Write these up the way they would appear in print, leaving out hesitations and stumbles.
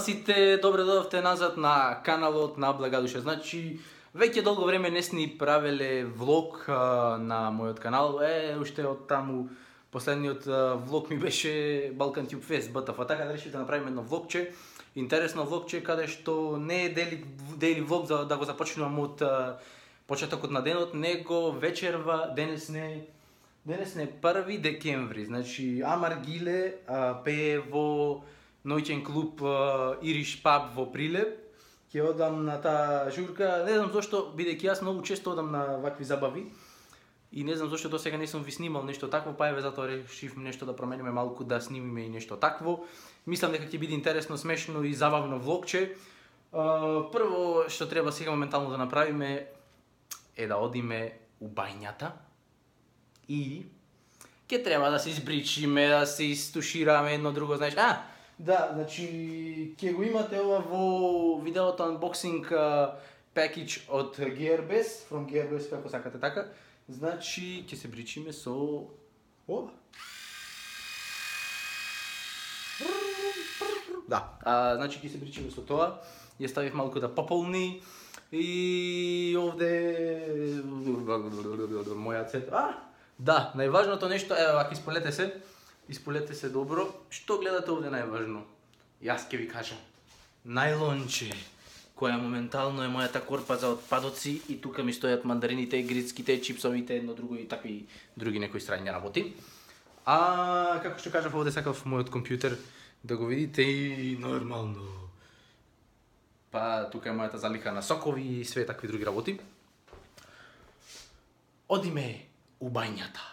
сите, добре дојдовте назад на каналот на Благодуша. Значи, веќе долго време не сни правеле влог на мојот канал. Уште од таму последниот влог ми беше Balkan Tube Fest БТФ, така да решив да направиме едно влогче. Интересно влогче каде што не е дели влог за да го започнувам од почетокот на денот, него вечерва денес не 1 декември. Значи Амар Гиле пее во ноќен клуб Ириш Паб во Прилеп. Ќе одам на таа журка. Не знам зошто, бидејќи јас многу често одам на вакви забави. И не знам зошто до сега не сум ви снимал нешто такво, па еве затоа решив нешто да промениме малку, да снимиме и нешто такво. Мислам дека ќе биде интересно, смешно и забавно влогче. Прво што треба сега моментално да направиме е да одиме у бањата и ќе треба да се избричиме, да се истушираме едно друго, знаеш. Да, значи ќе го имате ова во видеото unboxing package од Gearbest, from Gearbest, како сакате така. Значи ќе се бричиме со ова. Да, значи ќе се бричиме со тоа. Ја ставив малку да пополни и овде моја цет. Да, најважното нешто, еве вака исполете се добро. Што гледате овде најважно? Јас ќе ви кажам. Најлонче, која моментално е мојата корпа за отпадоци и тука ми стојат мандарините, грицките, чипсовите, едно друго и такви други некои странни работи. Како што кажав, овде сакав мојот компјутер да го видите и нормално. Па тука е мојата залика на сокови и све такви други работи. Одиме у бањата.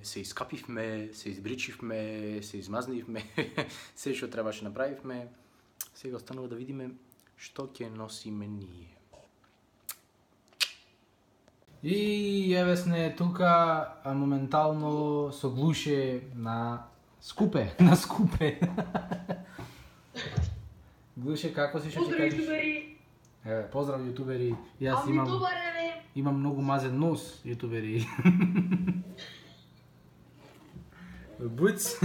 Се искапивме, се избричивме, се измазнивме, се што требаше направивме. Сега останува да видиме што ќе носиме ние. И еве сме тука моментално со глуше на скупе, Глуше, како си, што ќе кажеш? Еве, поздрав јутубери. Јас имам многу мазен нос, јутубери. Буц.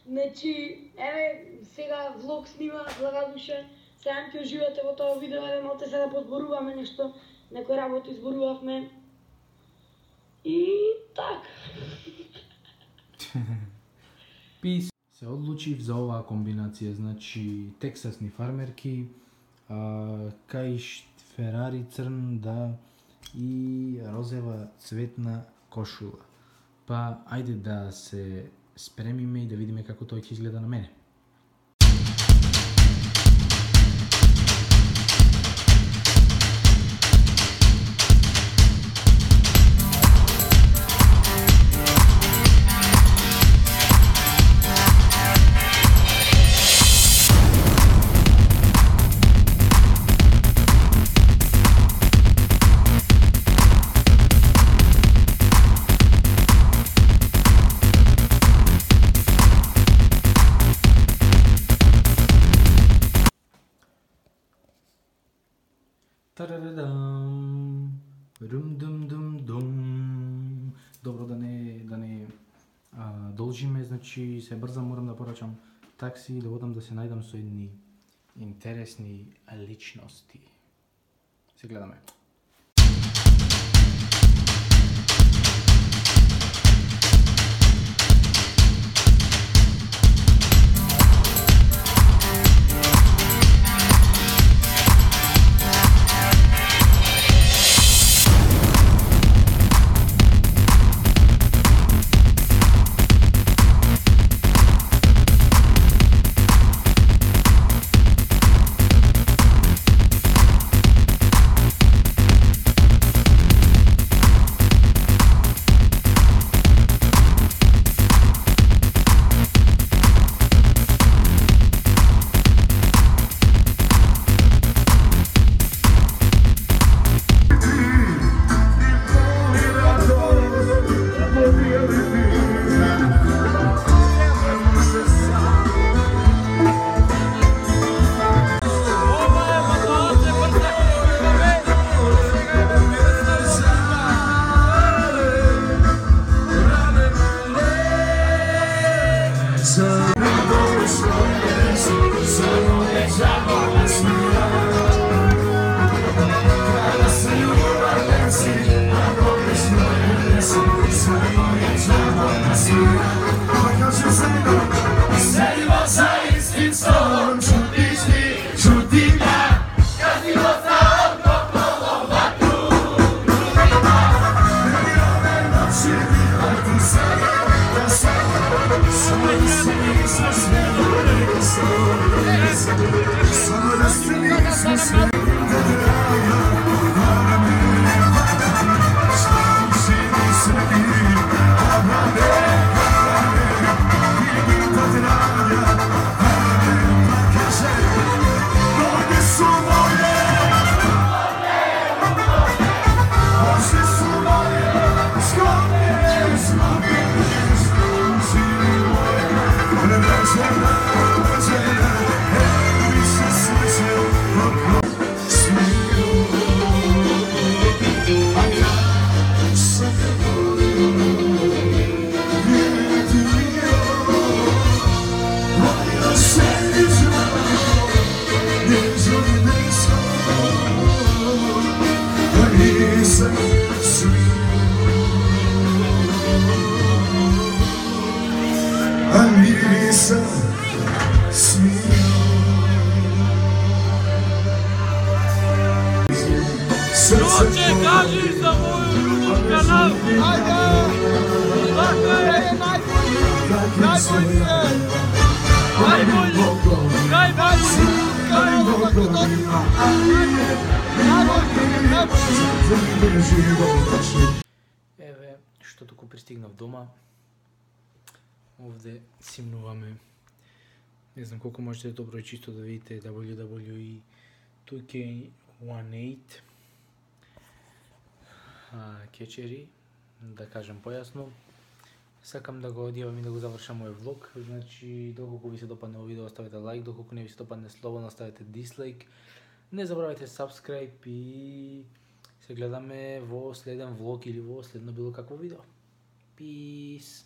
Значи, еве, сега влог снима Благодуша. Сега ќе уживате во тоа видео, еве малте се да позборуваме нешто, некои работи зборувавме. И така. Пис. Се одлучив за оваа комбинација, значи тексасни фармерки, кај Ферари црн, да, и розева цветна кошула. Па, ајде да се спремиме и да видиме како тоа ќе изгледа на мене. Рум-дум-дум-дум. Добро да не должиме, значи се брзам, морам да порачам такси и да одам да се најдам со едни интересни личности. Се гледаме. Ludzie, кажи za mój YouTube kanał! Ajde! Еве, што току пристигнав дома. Овде симнуваме. Не знам колку можете добро и чисто да видите WWE 2K18 кетчери, да кажем појасно. Сакам да го одјавам и да го завршам мој влог. Значи, доколку ви се допадне овој видео, оставете лайк, доколку не ви се допадне слободно оставете дислайк. Не забравяйте subscribe и се гледаме во следен влог или во следно било какво видео. Peace!